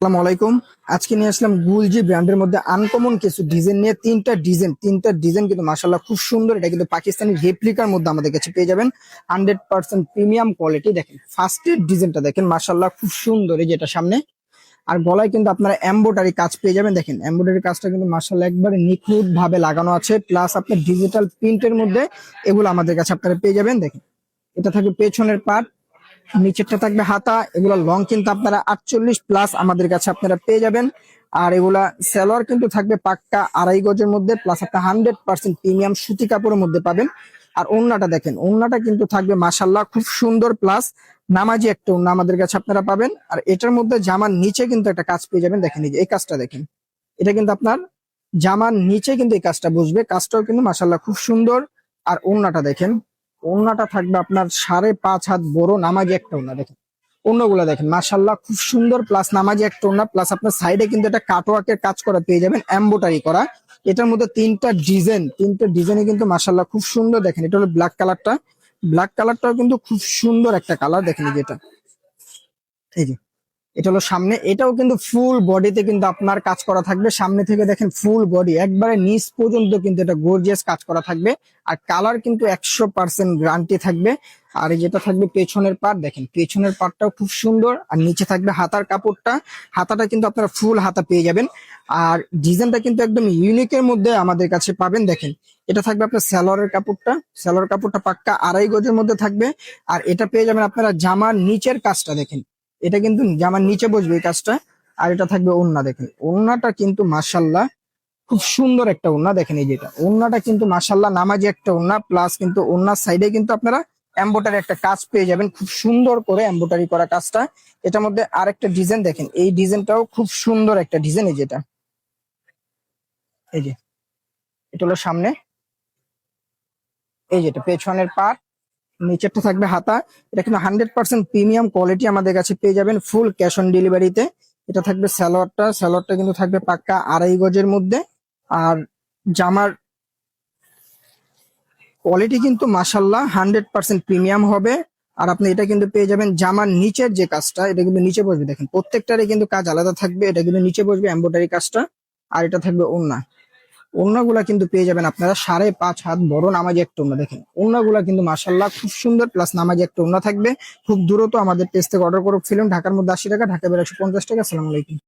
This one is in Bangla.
আসসালামু আলাইকুম। আজকে নিয়ে আসলাম গুলজি ব্র্যান্ডের মধ্যে আনকমন কিছু ডিজাইন নিয়ে। তিনটা ডিজাইন কিন্তু মাশাআল্লাহ খুব সুন্দর। এটা কিন্তু পাকিস্তানি রেপ্লিকার মধ্যে আমাদের কাছে পেয়ে যাবেন। 100% প্রিমিয়াম কোয়ালিটি। দেখেন ফার্স্টের ডিজাইনটা দেখেন মাশাআল্লাহ খুব সুন্দর, এই যেটা সামনে। আর গলায় কিন্তু আপনারা এমব্রয়ডারি কাজ পেয়ে যাবেন। দেখেন এমব্রয়ডারি কাজটা কিন্তু মাশাআল্লাহ একবারে নিখুঁত ভাবে লাগানো আছে, প্লাস আপনার ডিজিটাল প্রিন্টের মধ্যে এগুলো আমাদের কাছে আপনারা পেয়ে যাবেন। দেখেন এটা থাকবে পেছনের পার্ট, নিচেরটা থাকবে হাতা। এগুলা লং কিন্তু আপনারা 48+ আমাদের কাছে আপনারা পেয়ে যাবেন। আর এগুলা সালোয়ার কিন্তু থাকবে পাক্কা 2.5 গজের মধ্যে, প্লাস আপনার 100% প্রিমিয়াম সুতি কাপড়ের মধ্যে পাবেন। আর ওড়নাটা দেখেন, ওড়নাটা কিন্তু থাকবে মাশাল্লাহ খুব সুন্দর, প্লাস নামাজি একটা ওড়না আমাদের কাছে আপনারা পাবেন। আর এটার মধ্যে জামার নিচে কিন্তু একটা কাজ পেয়ে যাবেন। দেখেন এই যে এই কাজটা দেখেন, এটা কিন্তু আপনার জামার নিচে কিন্তু এই কাজটা বসবে। কাজটাও কিন্তু মাশাল্লাহ খুব সুন্দর। আর ওড়নাটা দেখেন, ওড়নাটা থাকবে আপনার 5.5 হাত বড় নামাজি একটা ওড়না। দেখেন ওড়নাগুলো দেখেন মাশাল্লাহ খুব সুন্দর, প্লাস নামাজি একটা ওড়না, প্লাস আপনার সাইডে কিন্তু একটা কাটওয়ার্কের কাজ করা পেয়ে যাবেন, এমব্রয়ডারি করা। এটার মধ্যে তিনটা ডিজাইনে কিন্তু মাশাল্লাহ খুব সুন্দর। দেখেন এটা হলো ব্ল্যাক কালারটা, ব্ল্যাক কালারটাও কিন্তু খুব সুন্দর একটা কালার। দেখেন এই যেটা, এই যে এটা হলো সামনে। এটাও কিন্তু ফুল বডিতে কিন্তু আপনার কাজ করা থাকবে। সামনে থেকে দেখেন ফুল বডি একবারে নিচ পর্যন্ত কিন্তু এটা গর্জিয়াস কাজ করা থাকবে। আর কালার কিন্তু 100% গ্যারান্টি থাকবে। আর এই যেটা থাকবে পেছনের পার্ট, দেখেন পেছনের পার্টটাও খুব সুন্দর। আর নিচে থাকবে হাতার কাপড়টা, হাতাটা কিন্তু আপনারা ফুল হাতা পেয়ে যাবেন। আর ডিজাইনটা কিন্তু একদম ইউনিকের মধ্যে আমাদের কাছে পাবেন। দেখেন এটা থাকবে আপনার সালোয়ারের কাপড়টা পাক্কা 2.5 গজের মধ্যে থাকবে। আর এটা পেয়ে যাবেন আপনারা জামার নিচের কাজটা। দেখেন এটা কিন্তু জামার নিচে বসবে এই কাজটা। আর এটা থাকবে ওড়না। দেখেন ওড়নাটা কিন্তু মাশাল্লাহ খুব সুন্দর একটা ওড়না। দেখেন এই যেটা ওড়নাটা কিন্তু মাশাল্লাহ নামাজি একটা ওড়না, প্লাস কিন্তু ওড়নার সাইডে কিন্তু আপনারা এমব্রয়ডারি একটা কাজ পেয়ে যাবেন, খুব সুন্দর করে এমব্রয়ডারি করা কাজটা। এটার মধ্যে আরেকটা ডিজাইন দেখেন, এই ডিজাইনটাও খুব সুন্দর একটা ডিজাইন। এই যেটা, এই যে এটা হলো সামনে, এই যেটা পেছনের পার্ট, নিচেরটা থাকবে হাতা। এটা কিন্তু 100% প্রিমিয়াম কোয়ালিটি আমাদের কাছে পেয়ে যাবেন, ফুল ক্যাশ অন ডেলিভারিতে। এটা থাকবে সালোয়ারটা কিন্তু থাকবে পাক্কা 2.5 গজের মধ্যে। আর জামার কোয়ালিটি কিন্তু মাশাল্লাহ 100% প্রিমিয়াম হবে। আর আপনি এটা কিন্তু পেয়ে যাবেন জামার নিচের যে কাজটা, এটা কিন্তু নিচে বসবে। দেখেন প্রত্যেকটারই কিন্তু কাজ আলাদা থাকবে, এটা কিন্তু নিচে বসবে এমব্রয়ডারি কাজটা। আর এটা থাকবে ওড়না। ওড়নাগুলা কিন্তু পেয়ে যাবেন আপনারা 5.5 হাত বড় নামাজি একটা ওড়না। দেখেন ওড়নাগুলা কিন্তু মাশাল্লাহ খুব সুন্দর, প্লাস নামাজি একটা ওড়না থাকবে। খুব দ্রুত আমাদের পেজ থেকে অর্ডার করে ফেলুন। ঢাকার মধ্যে 80 টাকা, ঢাকা বের 150 টাকা। আসসালামু আলাইকুম।